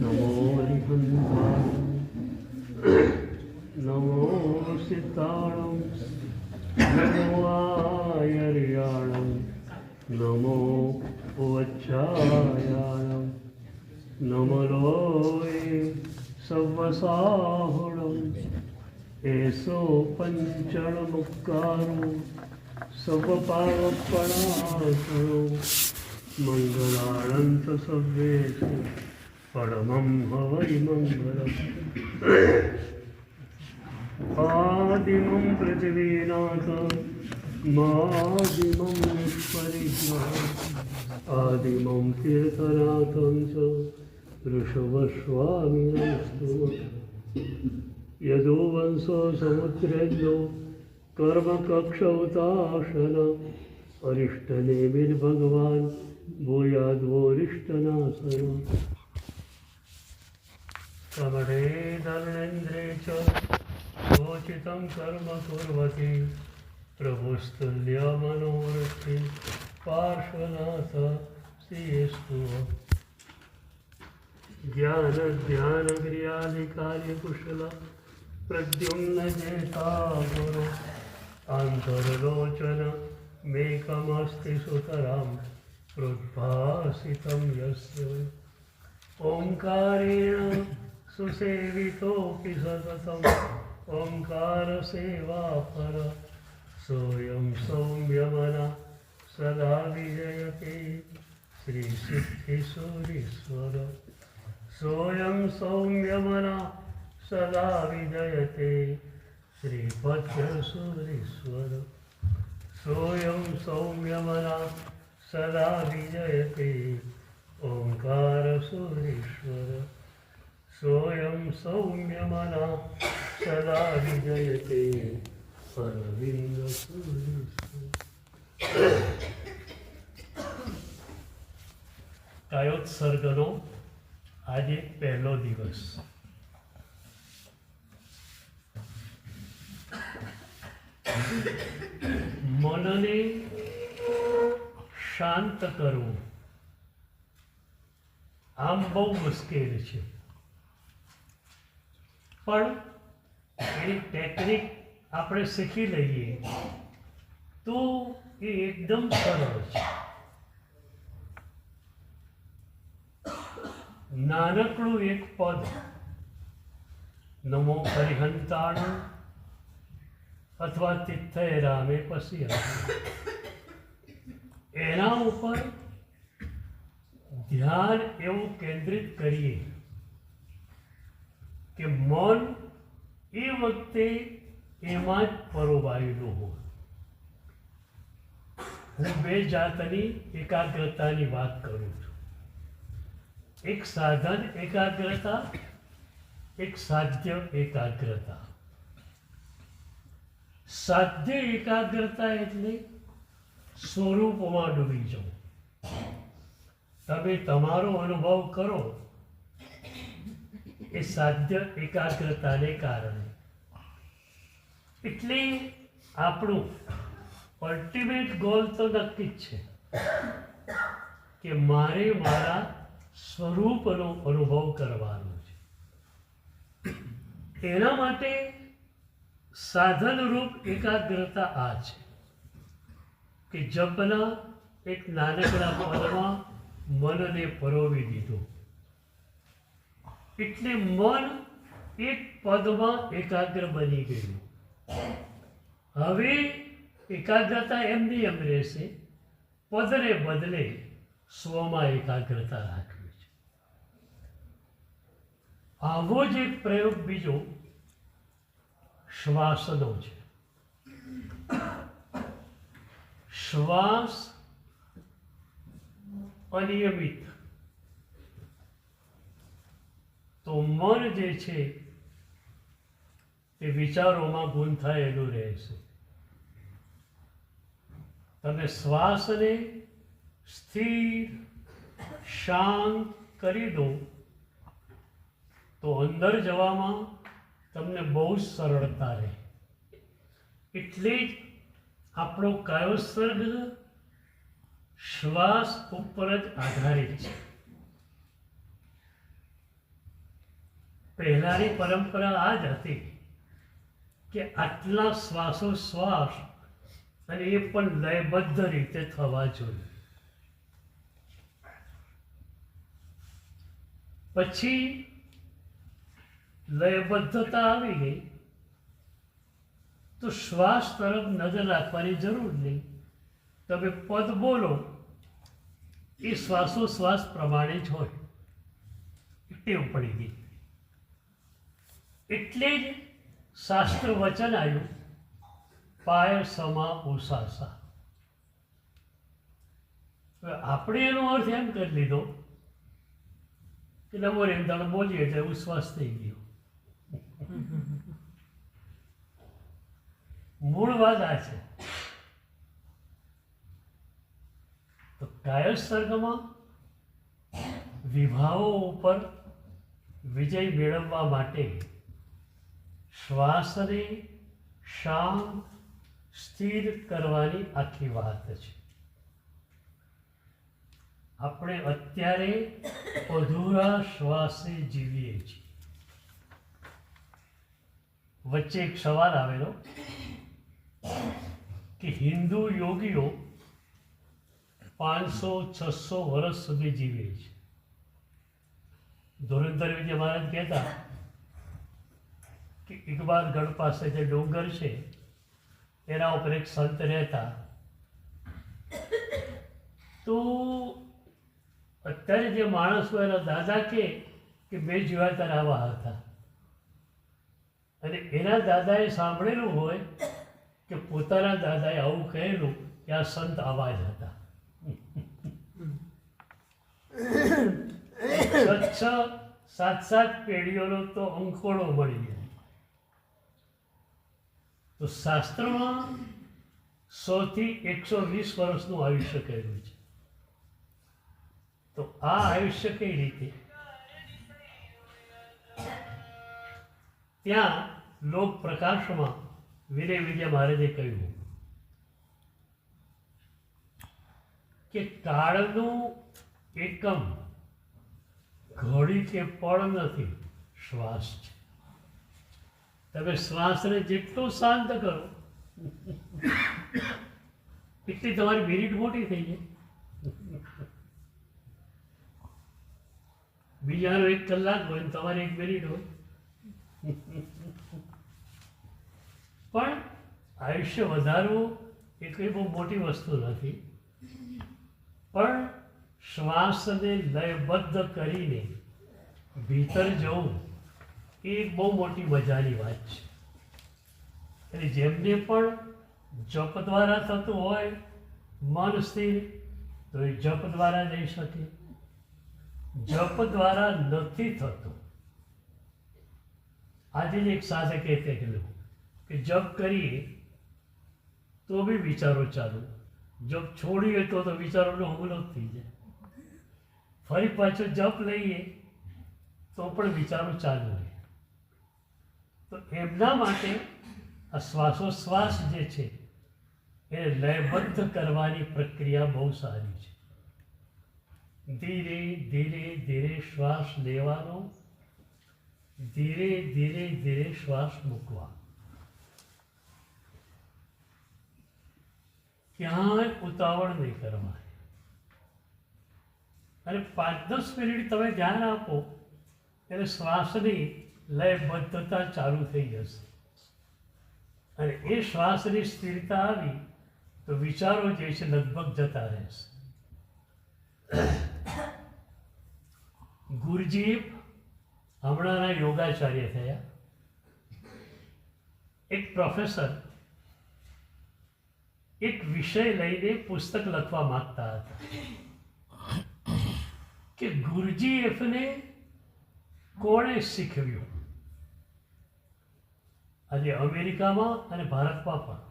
नमो हरिहंसाय नमो सीताणं नमो आयर्याणं नमो वच्छायाणं नमलोय सव्वसाहुणम् एसो पंचणमुक्कारो सवपावपणासुरो मंगलानंत सव्येषु परमं हवै मंगलम् आदिमं पृथिवीनाथ मादिमं निष्परिग्रह आदिमं तीर्थनाथं च ऋषभस्वामिनस्तु यदो वंशो समुद्रेन्द्रो कर्मकक्षौताशन अरिष्टनेमिर्भगवान् भूयाद्वोरिष्टनाशन कमले धर्मेन्द्रे च सोचितं कर्म कुर्वति प्रभुस्तुल्यमनोरथि पार्श्वनाथ श्रीस्तु ज्ञानध्यानक्रियादिकार्यकुशल प्रद्युम्न जेता गुरु आन्तर्लोचन मेकमस्ति सुतरां प्रोद्भासितं यस्य ओङ्कारेण सुसेवितोऽपि सततम् ओङ्कारसेवापर सोऽयं सौम्यमना सदा विजयते श्रीसिद्धिसूरीश्वर सोऽयं सौम्यमना सदा विजयते श्रीभद्रसूरीश्वर सोऽयं सौम्यमना सदा विजयते ओङ्कारसूरीश्वर सोऽयं सौम्यमना सदा विजयते अरविन्दसूरीश्वर। कायोत्सर्गનો આજે પહેલો દિવસ. મનને શાંત કરવું આમ બહુ મુશ્કેલ છે, પણ એની ટેકનિક આપણે શીખી લઈએ તો એ એકદમ સરળ છે. નાનકડું એક પદ નમો હરિહંતાણું અથવા તિથ્થય રામે પશ્ય એના ઉપર ધ્યાન એવું કેન્દ્રિત કરીએ કે મન એ વખતે એમાં જ પરોવાયેલું હોય. હું બે જાતની એકાગ્રતાની વાત કરું છું. એક સાધન એકાગ્રતા, એક સાધ્ય એકાગ્રતા. સાધ્ય એકાગ્રતા એટલે સ્વરૂપમાં ડૂબી જાઓ. તમે તમારો અનુભવ કરો એ સાધ્ય એકાગ્રતાને કારણે. એટલે આપણું અલ્ટિમેટ ગોલ તો નક્કી જ છે કે મારે મારા સ્વરૂપનો અનુભવ કરવાનો છે. એના માટે સાધનરૂપ એકાગ્રતા આ છે કે જપના એક નાનકડા પદમાં મનને પરોવી દીધું. એટલે મન એક પદમાં એકાગ્ર બની ગયું. હવે એકાગ્રતા એમની એમ રહેશે, પદને બદલે સ્વમાં એકાગ્રતા રાખવી છે. આવો જ એક પ્રયોગ બીજો શ્વાસનો છે. શ્વાસ અનિયમિત તો મન જે છે તે વિચારોમાં ગૂંથાયેલું રહેશે. તમે શ્વાસને સ્થિર શાંત કરી દો તો અંદર જવામાં તમને બહુ સરળતા રહે. એટલે જ આપણો કાયોત્સર્ગ શ્વાસ ઉપર જ આધારિત છે. પહેલાંની પરંપરા આ જ હતી કે આટલા શ્વાસોશ્વાસ અને એ પણ લયબદ્ધ રીતે થવા જોઈએ. પછી લયબદ્ધતા આવી ગઈ તો શ્વાસ તરફ નજર રાખવાની જરૂર નહીં. તમે પદ બોલો એ શ્વાસોશ્વાસ પ્રમાણે જ હોય, ટેવ પડી ગઈ. એટલે જ શાસ્ત્ર વચન આવ્યું, પાય સમા ઉષાસા. આપણે એનો અર્થ એમ કરી લીધો કે નમો રેમ દાડો બોલીએ એટલે ઉશ્વાસ થઈ ગયો. મૂળ વાત આ છે. તો કાયસ્થ સર્ગમાં વિભાવો ઉપર વિજય મેળવવા માટે શ્વાસને શાંત સ્થિર કરવાની આખી વાત છે. આપણે અત્યારે અધૂરા શ્વાસે જીવીએ છીએ. વચ્ચે એક સવાલ આવેલો કે હિન્દુ યોગીઓ 500-600 વર્ષ સુધી જીવે છે. ધોરંધર વિજય મહારાજ કહેતા કે ઇકબાલગઢ પાસે જે ડુંગર છે એના ઉપર એક સંત રહેતા. તો અત્યારે જે માણસો એના દાદા કે બે જીવાતા આવા હતા, અને એના દાદાએ સાંભળેલું હોય કે પોતાના દાદાએ આવું કહેલું કે આ સંત આવા જ હતા. 6-7 પેઢીઓનો તો અંકોડો મળી જાય. તો શાસ્ત્રમાં 100 થી 120 વર્ષનું આયુષ્ય કહેલું છે. તો આ આયુષ્ય કઈ રીતે? ત્યાં લોક પ્રકાશમાં વિનય વિજય મહારાજે કહ્યું કે કાળનું એકમ ઘડી કે પળ નથી, શ્વાસ છે. તમે શ્વાસને જેટલો શાંત કરો એટલી તમારી મિનિટ મોટી થઈ જાય. બીજાનો 1 કલાક હોય ને તમારે 1 મિનિટ હોય. પણ આયુષ્ય વધારવું એ કંઈ બહુ મોટી વસ્તુ નથી, પણ શ્વાસને લયબદ્ધ કરીને ભીતર જવું એ એક બહુ મોટી મજાની વાત છે. એટલે જેમને પણ જપ દ્વારા થતું હોય મન સ્થિર, તો એ જપ દ્વારા જઈ શકે. જપ દ્વારા નથી થતું. આજે જ એક સાધકે કહેલું કે જપ કરીએ તો બી વિચારો ચાલુ, જપ છોડીએ તો વિચારોનો હુમલો જ થઈ જાય. ફરી પાછો જપ લઈએ તો પણ વિચારો ચાલુ રહે. તો એમના માટે આ શ્વાસોશ્વાસ જે છે એ લયબદ્ધ કરવાની પ્રક્રિયા બહુ સારી છે. ધીરે ધીરે ધીરે શ્વાસ લેવાનો, ધીરે ધીરે ધીરે શ્વાસ મૂકવા. ક્યાંય ઉતાવળ નહીં કરવાની. અને 5-10 મિનિટ તમે ધ્યાન આપો એટલે શ્વાસની લયબદ્ધતા ચાલુ થઈ જશે. અને એ શ્વાસની સ્થિરતા આવી તો વિચારો જે છે લગભગ જતા રહેશે. ગુરુજી હમણાંના યોગાચાર્ય થયા. એક પ્રોફેસર એક વિષય લઈને પુસ્તક લખવા માંગતા હતા કે ગુરુજીએફને કોણે શીખવ્યું. આજે અમેરિકામાં અને ભારતમાં પણ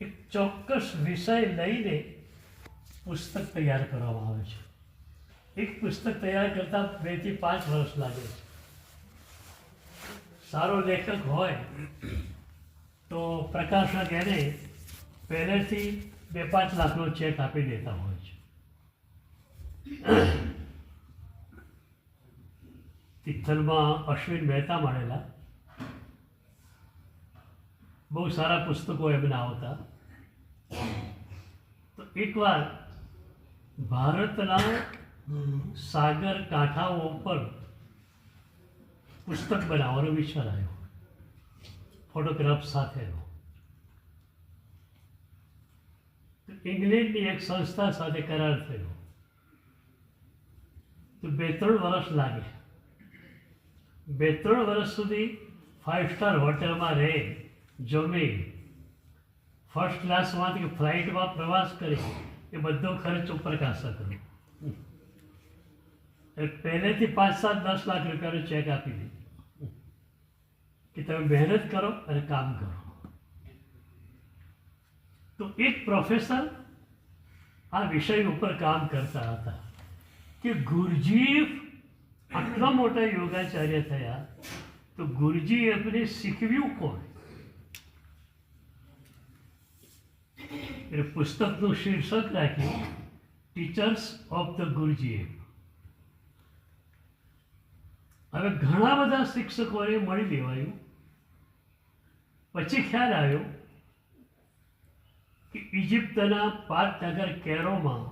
એક ચોક્કસ વિષય લઈને પુસ્તક તૈયાર કરવામાં આવે છે. એક પુસ્તક તૈયાર કરતા 2 થી 5 વર્ષ લાગે છે. સારો લેખક હોય તો પ્રકાશક એને પહેલેથી 2-5 લાખનો ચેક આપી દેતા હોય છે. તિથલમાં અશ્વિન મહેતા મળેલા. બહુ સારા પુસ્તકો એમના આવતા. તો એકવાર ભારતના સાગર કાંઠાઓ પર પુસ્તક બનાવવાનો વિચાર આવ્યો, ફોટોગ્રાફ સાથેનો. ઇંગ્લેન્ડની એક સંસ્થા સાથે કરાર થયો. તો 2-3 વર્ષ લાગે. 2-3 વર્ષ સુધી 5 સ્ટાર હોટલમાં રહે, જમે, ફર્સ્ટ ક્લાસમાંથી ફ્લાઇટમાં પ્રવાસ કરે, એ બધો ખર્ચ ઉપરકાશકનો. પહેલેથી 5-7-10 લાખ રૂપિયાનો ચેક આપી દે કે તમે મહેનત કરો અને કામ કરો. તો એક પ્રોફેસર આ વિષય ઉપર કામ કરતા હતા કે ગુરુજી આટલા મોટા યોગાચાર્ય થયા, તો ગુરુજી એમને શીખવ્યું કોણ? એટલે પુસ્તકનું શીર્ષક રાખ્યું ટીચર્સ ઓફ ધ ગુરુજી. હવે ઘણા બધા શિક્ષકોને મળી લેવાયું. પછી ખ્યાલ આવ્યો કે ઇજિપ્તના પાટનગર કેરોમાં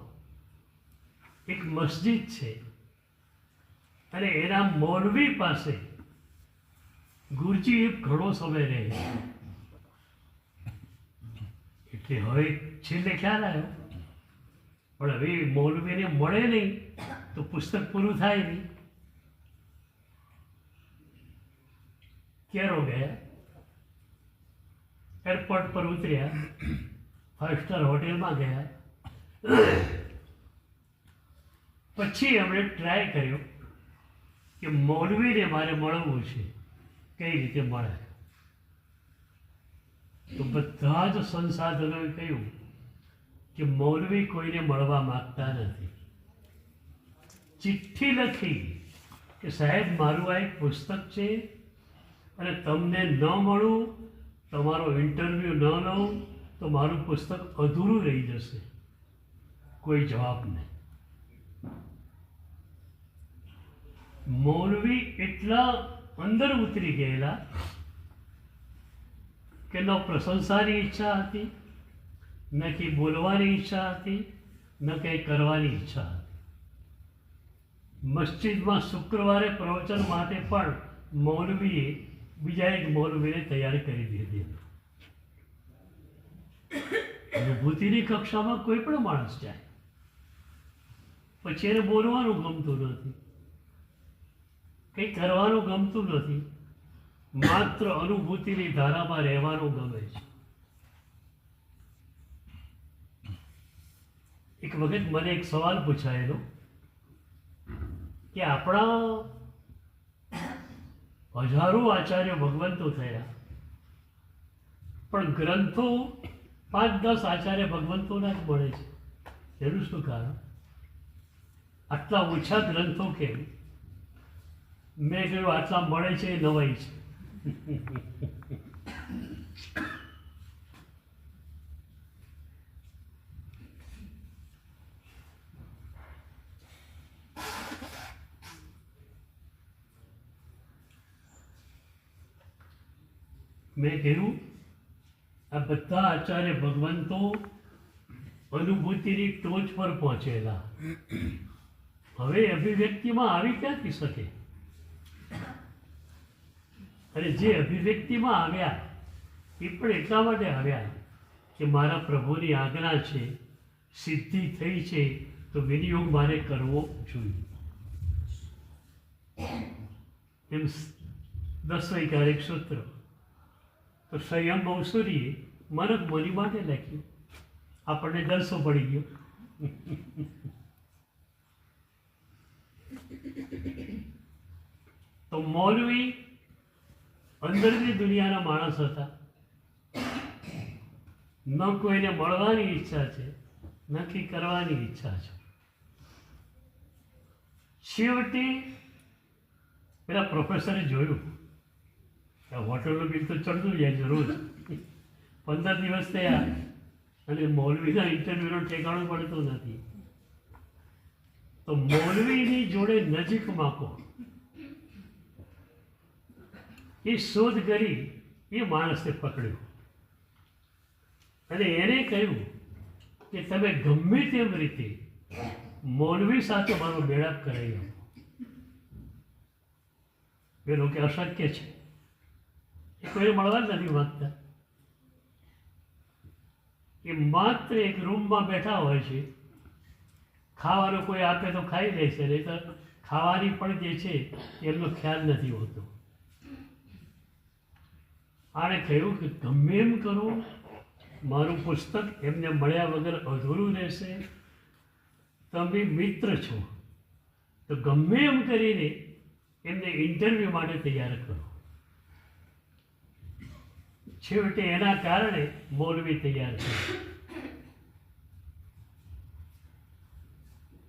એક મસ્જિદ છે અને એના મૌલવી પાસે ગુરુજી ઘણો સમય રહે. એટલે હવે છેલ્લે ખ્યાલ આવ્યો, પણ હવે મૌલવીને મળે નહીં તો પુસ્તક પૂરું થાય નહીં. કેરો ગયા, એરપોર્ટ પર ઉતર્યા, 5 સ્ટાર હોટેલમાં ગયા. પછી એમણે ટ્રાય કર્યો કે મૌલવીને મારે મળવું છે, કઈ રીતે મળે? તો બધા જ સંસાધનોએ કહ્યું કે મૌલવી કોઈને મળવા માંગતા નથી. ચિઠ્ઠી લખી કે સાહેબ મારું આ એક પુસ્તક છે અને તમને ન મળું, તમારો ઇન્ટરવ્યૂ ન લઉં તો મારું પુસ્તક અધૂરું રહી જશે. કોઈ જવાબ નહીં. મૌલવી એટલા અંદર ઉતરી ગયેલા કે ન પ્રશંસાની ઈચ્છા હતી, ન કંઈ બોલવાની ઈચ્છા હતી, ન કંઈ કરવાની ઈચ્છા હતી. મસ્જિદમાં શુક્રવારે પ્રવચન માટે પણ મૌલવીએ બીજા એક મૌલવીને તૈયાર કરી દીધી. અનુભૂતિની કક્ષામાં કોઈ પણ માણસ જાય, પછી એને બોલવાનું ગમતું નથી, કંઈ કરવાનું ગમતું નથી, માત્ર અનુભૂતિની ધારામાં રહેવાનું ગમે છે. એક વખત મને એક સવાલ પૂછાયેલો કે આપણા હજારો આચાર્ય ભગવંતો થયા, પણ ગ્રંથો 5-10 આચાર્ય ભગવંતોના જ મળે છે. એનું શું કારણ? આટલા ઓછા ગ્રંથો કેમ? મેં કહ્યું આટલા મળે છે એ નવાઈ છે. મેં કહ્યું આ બધા આચાર્ય ભગવંતો અનુભૂતિની ટોચ પર પહોંચેલા, હવે અભિવ્યક્તિમાં આવી ક્યાંથી શકે? અને જે અભિવ્યક્તિમાં આવ્યા એ પણ એટલા માટે આવ્યા કે મારા પ્રભુની આજ્ઞા છે, સિદ્ધિ થઈ છે, તો વિનિયોગ મારે કરવો જોઈએ. એમ 10 સૂત્ર તો સંયમ બહુસુરીએ મનક બોલી માટે લખ્યું. આપણને જલસો પડી ગયો. તો મૌલવી અંદરની દુનિયાના માણસ હતા. ન કોઈને મળવાની ઈચ્છા છે, નક્કી કરવાની ઈચ્છા છે. છેવટે પેલા પ્રોફેસરે જોયું હોટલનું બિલ તો ચડતું જાય છે રોજ. 15 દિવસ થયા અને મૌલવીના ઇન્ટરવ્યૂનો ઠેકાણું પડતું નથી. તો મૌલવીની જોડે નજીકમાં કોણ? એ શોધ કરી એ માણસને પકડ્યો અને એને કહ્યું કે તમે ગમે તેમ રીતે મૌલવી સાથે મારો મેળાપ કરાવી આપો. પેલો કે અશક્ય છે, એ કોઈને મળવા જ નથી માંગતા. એ માત્ર એક રૂમમાં બેઠા હોય છે, ખાવાનું કોઈ આપે તો ખાઈ લે છે, નહીં તો ખાવાની પણ જે છે એમનો ખ્યાલ નથી હોતો. આણે કહ્યું કે ગમે એમ કરો, મારું પુસ્તક એમને મળ્યા વગર અધૂરું રહેશે. તમે મિત્ર છો તો ગમે એમ કરીને એમને ઇન્ટરવ્યૂ માટે તૈયાર કરો. છેવટે એના કારણે મૌલવી તૈયાર છે.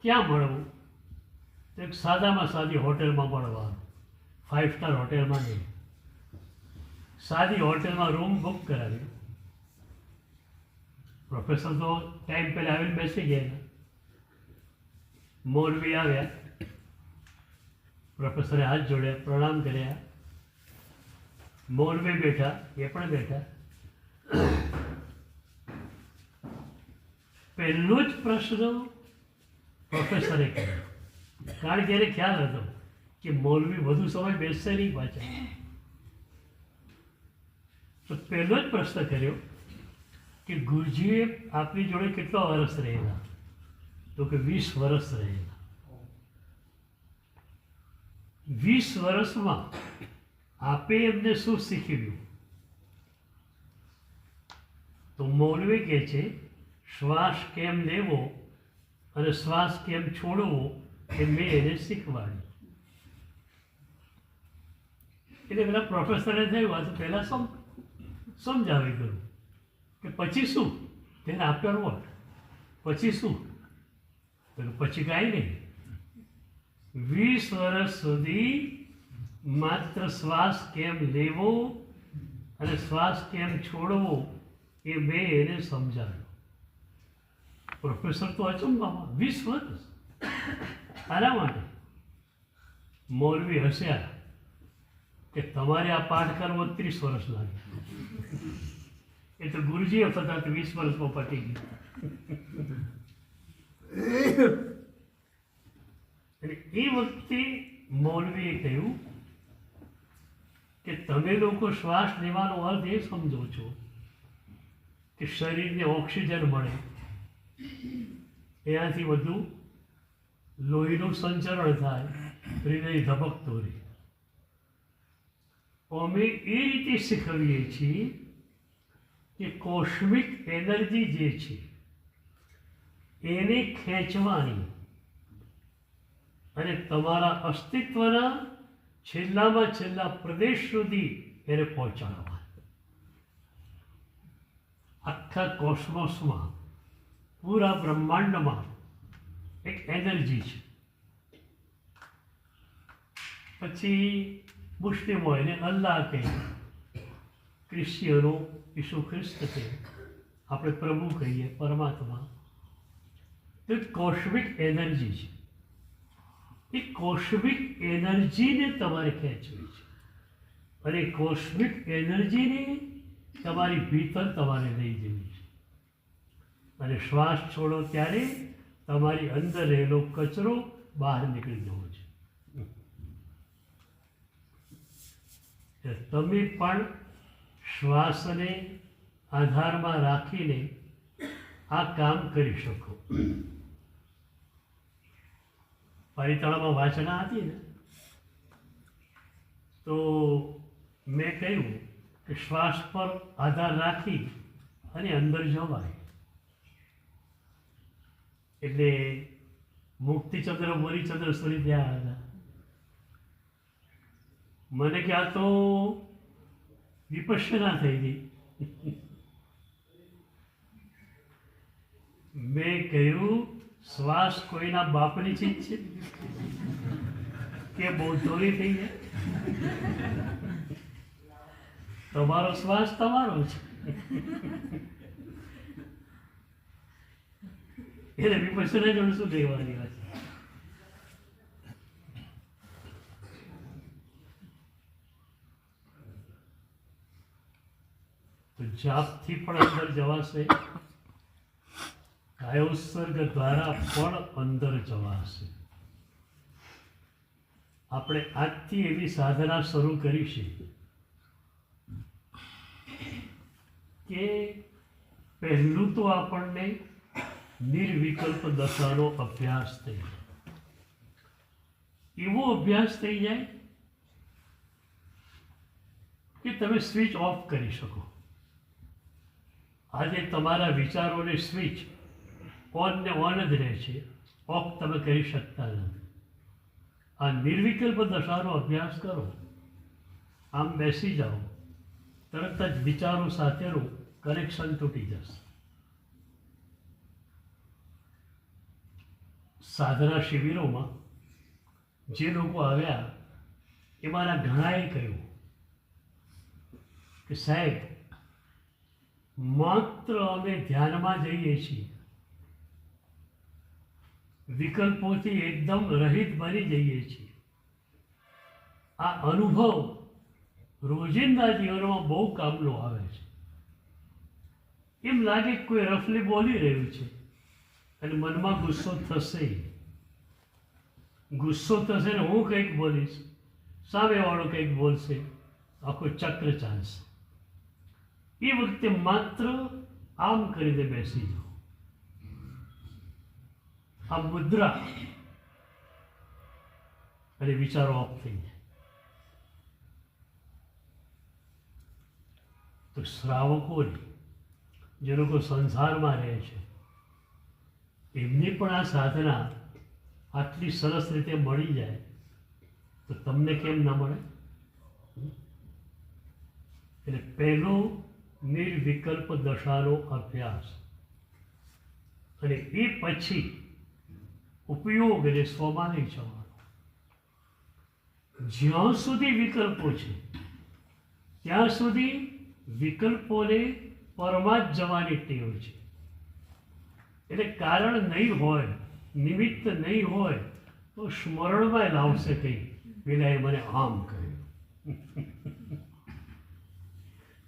ક્યાં મળવું? તો એક સાદામાં સાદી હોટલમાં મળવાનું, 5 સ્ટાર હોટલમાં નહીં, સાદી હોટલમાં રૂમ બુક કરાવી. પ્રોફેસર તો ટાઈમ પહેલાં આવીને બેસી ગયા. મૌલવી આવ્યા, પ્રોફેસરે હાથ જોડ્યા, પ્રણામ કર્યા. મૌલવી બેઠા, એ પણ બેઠા. પહેલો જ પ્રશ્ન પ્રોફેસરે કર્યો, કારણ કે એને ખ્યાલ હતો કે મૌલવી વધુ સમય બેસશે નહીં પાછા. તો પહેલો જ પ્રશ્ન કર્યો કે ગુરુજીએ આપની જોડે કેટલા વર્ષ રહેલા? તો કે 20 વર્ષ રહેલા. 20 વર્ષમાં આપે એમને શું શીખવ્યું? તો મૌલવી કહે છે, શ્વાસ કેમ લેવો અને શ્વાસ કેમ છોડવો એ મેં એને શીખવાડ્યું. એટલે પેલા પ્રોફેસરે થયું, આ તો પહેલાં સમજાવી ગયું કે પછી શું? તેને આફ્ટર વોટ? પછી શું? પછી કાંઈ નહીં. 20 વર્ષ સુધી માત્ર શ્વાસ કેમ લેવો અને શ્વાસ કેમ છોડવો એ મેં એને સમજાવ્યું. પ્રોફેસર તો અચંબામાં, 20 વર્ષ આના માટે. મૌલવી હસ્યા કે તમારે આ પાઠ કરવો 30 વર્ષ લાગે. એ તો ગુરુજીએ ફક્ત 20 વર્ષમાં પટી ગયું. અને એ વખતે મૌલવીએ કહ્યું કે તમે લોકો શ્વાસ લેવાનો અર્થ એ સમજો છો કે શરીરને ઓક્સિજન મળે, એનાથી વધુ લોહીનું સંચરણ થાય, હૃદય ધબકતો રહે. અમે એ રીતે શીખવીએ છીએ કે કોસ્મિક એનર્જી જે છે એને ખેંચવાની અને તમારા અસ્તિત્વના છેલ્લામાં છેલ્લા પ્રદેશ સુધી એને પહોંચાડવા. આખા કોસ્મોસમાં, પૂરા બ્રહ્માંડમાં એક એનર્જી છે. પછી મુસ્લિમો એને અલ્લાહ કહે, ક્રિશ્ચિયનો ઈસુ ખ્રિસ્ત કહે, આપણે પ્રભુ કહીએ, પરમાત્મા. તો કોસ્મિક એનર્જી છે. એ કોસ્મિક એનર્જીને તમારે ખેંચવી છે અને કોસ્મિક એનર્જીને તમારી ભીતર તમારે લઈ જવી છે. અને શ્વાસ છોડો ત્યારે તમારી અંદર રહેલો કચરો બહાર નીકળી જવો છે. તમે પણ શ્વાસને આધારમાં રાખીને આ કામ કરી શકો. પરિતળમાં વાસના હતી ને, તો મેં કહ્યું કે શ્વાસ પર આધાર રાખી અને અંદર જવાય. એટલે મુક્તિચંદ્ર મોરીચંદ્ર સુધી ત્યાં હતા. મને કે આ તો વિપશ્યના થઈ ગઈ. મેં કહ્યું, શ્વાસ કોઈના બાપની ચીજ છે કે બૌદ્ધોની થઈ જાય? તમારો શ્વાસ તમારો છે. એટલે વિપશ્યના જોડે શું કહેવાની વાત? તો જાપથી પણ અંદર જવાશે, કાયોત્સર્ગ દ્વારા પણ અંદર જવાશે. આપણે આજથી એવી સાધના શરૂ કરીશું કે પહેલું તો આપણને નિર્વિકલ્પ દશાનો અભ્યાસ થઈ જાય. એવો અભ્યાસ થઈ જાય કે તમે સ્વિચ ઓફ કરી શકો. આજે તમારા વિચારોને સ્વિચ ઓન ને ઓન જ રહે છે, ઓફ તમે કરી શકતા નથી. આ નિર્વિકલ્પ દશાનો અભ્યાસ કરો, આમ બેસી જાઓ, તરત જ વિચારો સાથેનું કનેક્શન તૂટી જશે. સાધના શિબિરોમાં જે લોકો આવ્યા એમાંના ઘણાએ કહ્યું કે સાહેબ, માત્ર અમે ધ્યાનમાં જઈએ છીએ, વિકલ્પોથી એકદમ રહિત બની જઈએ છીએ. આ અનુભવ રોજિંદા જીવનમાં બહુ કામનો આવે છે. એમ લાગે કોઈ રફલી બોલી રહ્યું છે અને મનમાં ગુસ્સો થશે. ગુસ્સો થશે ને હું કંઈક બોલીશ, સામેવાળો કંઈક બોલશે, આખો ચક્ર ચાલશે. એ વખતે માત્ર આમ કરીને બેસી જાઓ. આ મુદ્રા અને વિચારો ઓફ થઈ જાય. તો શ્રાવકોને, જે લોકો સંસારમાં રહે છે, એમની પણ આ સાધના આટલી સરસ રીતે મળી જાય તો તમને કેમ ના મળે? એટલે પહેલો નિર્વિકલ્પ દશાનો અભ્યાસ, અને એ પછી ઉપયોગ અને સ્વમાં નહીં જવાનો. જ્યાં સુધી વિકલ્પો છે ત્યાં સુધી વિકલ્પોને પરમાં જ જવાની ટેવ છે. એટલે કારણ નહીં હોય, નિમિત્ત નહીં હોય તો સ્મરણમાં લાવશે કંઈ, પેલાએ મને આમ કહ્યું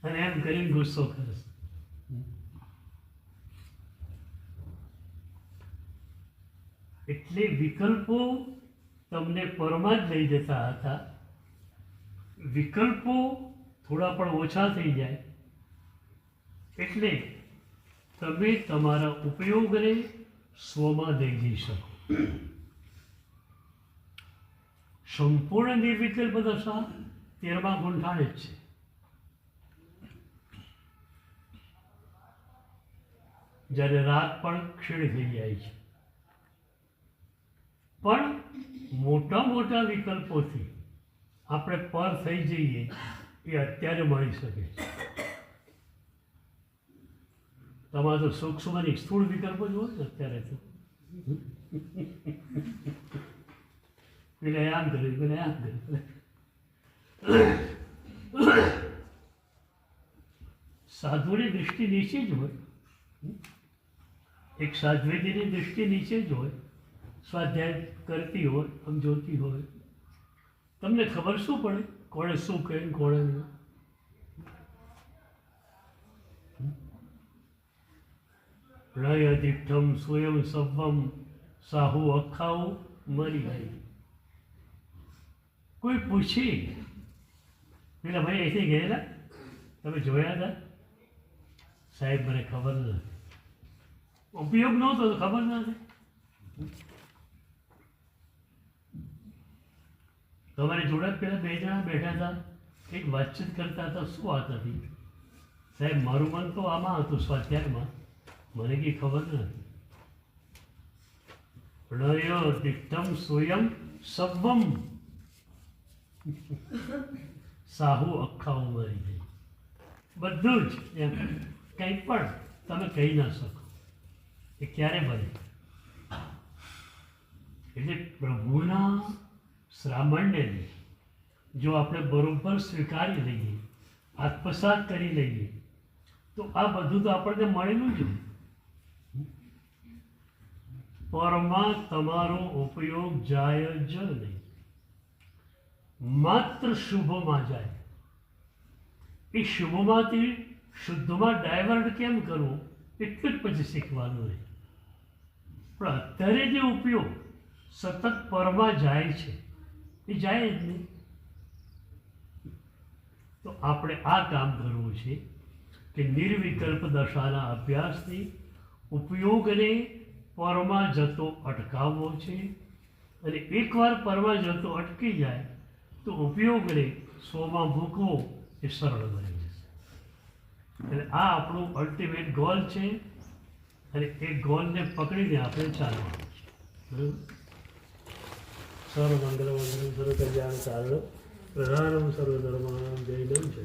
અને એમ કરીને ગુસ્સો કરશે. એટલે વિકલ્પો તમને પરમાં જ લઈ જતા હતા. વિકલ્પો થોડા પણ ઓછા થઈ જાય એટલે તમે તમારા ઉપયોગને સ્વમાં લઈ જઈ શકો. સંપૂર્ણ નિર્વિકલ્પ દશા 13મા ગુંઠાણે જ છે. જ્યારે રાગ પણ ક્ષીણ થઈ જાય છે, પણ મોટા મોટા વિકલ્પોથી આપણે પર થઈ જઈએ એ અત્યારે મળી શકે છે. તમારે તો સૂક્ષ્મની સ્થૂળ વિકલ્પો જ હોય ને અત્યારે તો. પેલા આમ કર્યું, પેલા આમ કર્યું. સાધુની દૃષ્ટિ નીચે જ હોય, એક સાધ્વીજીની દૃષ્ટિ નીચે જ હોય. સ્વાધ્યાય કરતી હોય, આમ જોતી હોય, તમને ખબર શું પડે કોણે શું કહ્યું, કોણે નહીં. પ્રણય દિઠ્ઠમ સ્વયં સવ્વમ સાહુ અખાઉ મરી ગઈ. કોઈ પૂછી, પેલા ભાઈ અહીંથી ગયેલા, તમે જોયા હતા? સાહેબ મને ખબર નથી. ઉપયોગ નહોતો તો ખબર નથી. તમારી જોડે પેલા બે જણા બેઠા હતા, એક વાતચીત કરતા હતા. શું વાત હતી? સાહેબ મારું મન તો આમાં હતું, સ્વાધ્યાયમાં, મને કંઈ ખબર નથી. પ્રણય દિઠ્ઠમ સ્વયં સવ્વમ સાહુ અખાઉ મરી ગઈ. બધું જ એમ કંઈ પણ તમે કહી ના શકો. એ ક્યારે બને? એટલે પ્રભુના શ્રામણ્યને જો આપણે બરોબર સ્વીકારી લઈએ, આત્મસાત કરી લઈએ, તો આ બધું તો આપણને મળેલું જ. પરમાં તમારો ઉપયોગ જાય જ નહીં, માત્ર શુભમાં જાય. એ શુભમાંથી શુદ્ધમાં ડાયવર્ટ કેમ કરવું એટલું જ પછી શીખવાનું રહે. પણ અત્યારે જે ઉપયોગ સતત પરમાં જાય છે એ જાય જ નહીં. તો આપણે આ કામ કરવું છે કે નિર્વિકલ્પ દશાના અભ્યાસથી ઉપયોગને પરમાં જતો અટકાવવો છે. અને એકવાર પરમાં જતો અટકી જાય તો ઉપયોગને સ્વમાં મૂકવો એ સરળ બની જશે. એટલે આ આપણું અલ્ટિમેટ ગોલ છે અને એ ગોલને પકડીને આપણે ચાલવાનું છે. બરાબર. સર્વમંગલ મંગલમ સર્વ કલ્યાણ કારણમ પ્રધાનમ સર્વધર્માણામ જયમ જય.